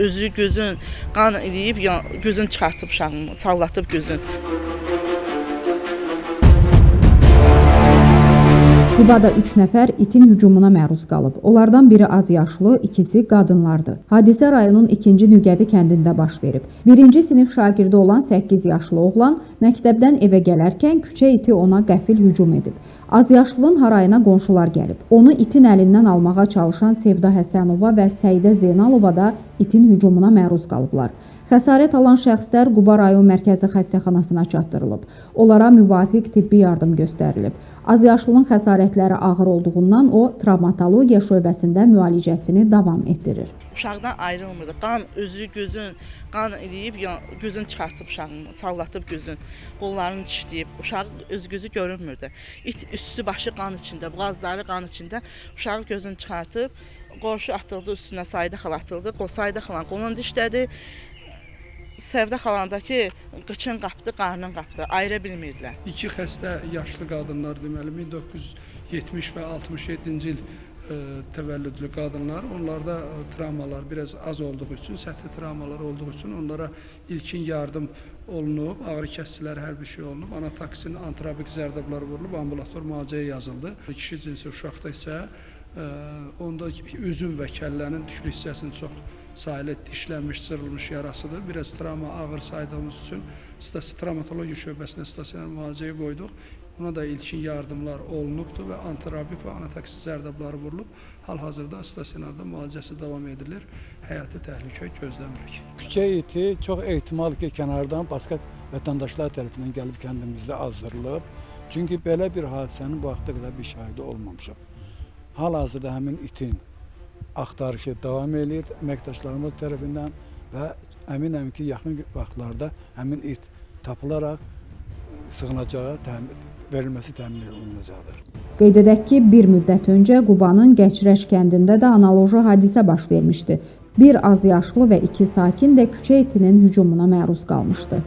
özü gözün qan eləyib, gözün çıxartıb uşağımı, sallatıb gözün. Qubada 3 nəfər itin hücumuna məruz qalıb. Onlardan biri az yaşlı, ikisi qadınlardır. Hadisə rayonun 2-ci Nüqədi kəndində baş verib. 1-ci sinif şagirdi olan 8 yaşlı oğlan məktəbdən evə gələrkən küçə iti ona qəfil hücum edib. Az yaşlının harayına qonşular gəlib. Onu itin əlindən almağa çalışan Sevda Həsənova və Səidə Zeynalova da itin hücumuna məruz qalıblar. Xəsarət alan şəxslər Quba rayon mərkəzi xəstəxanasına çatdırılıb. Onlara müvafiq tibbi yardım göstərilib. Az yaşlının xəsarətləri ağır olduğundan o travmatologiya şöbəsində müalicəsini davam etdirir. Uşaqdan ayrılmırdı. Qan özü gözün qan eləyib, gözün çıxartıb uşağımı, sallatıb gözün. Qollarını dişləyib. Uşaq öz gözü görünmürdü. İt üstü başı qan içində, boğazları qan içində. Uşağı gözünü çıxartıb, qonşu atıldı üstünə, Sayda xala atıldı. Sayda xalan qolunu dişlədi. Sevda xalandakı qıçın qapdı, qarnın qapdı. Ayıra bilmirdilər. İki xəstə yaşlı qadınlar, deməli 1970 və 67-ci il təvəllüdlü qadınlar. Onlarda travmalar biraz az olduğu üçün, səthi travmalar olduğu üçün onlara ilkin yardım olunub, ağrı kəsiciləri hər bir şey olunub. Anatoksin, antrobik zərdəblər vurulub, ambulator müalicəyə yazıldı. Kişi cinsi uşaqda isə onda üzün və kəllənin tüklü hissəsinin çox sayılı dişlənmiş, cırılmış yarasıdır. Biraz travma ağır saydığımız üçün travmatologiya şöbəsinə stasionar müalicəyə qoyduq. Ona da ilkin yardımlar olunubdur və antirabik və anatoksik zərdəbləri vurulub. Hal-hazırda stasionarda müalicəsi davam edilir. Həyati təhlükə gözləmirik. Küçə iti çox ehtimal ki, kənardan başqa vətəndaşlar tərəfindən gəlib kəndimizdə azdırılıb. Çünki belə bir hadisənin bu vaxta qədər bir şahidi olmamışam. Hal-hazırda həmin itin axtarışı davam edir əməkdaşlarımız tərəfindən və əminəm ki, yaxın vaxtlarda həmin it tapılaraq sığınacağa verilməsi təmin olunacaqdır. Qeyd edək ki, bir müddət öncə Qubanın Gəçrəş kəndində də analoji hadisə baş vermişdi. Bir az yaşlı və 2 sakin də küçə itinin hücumuna məruz qalmışdı.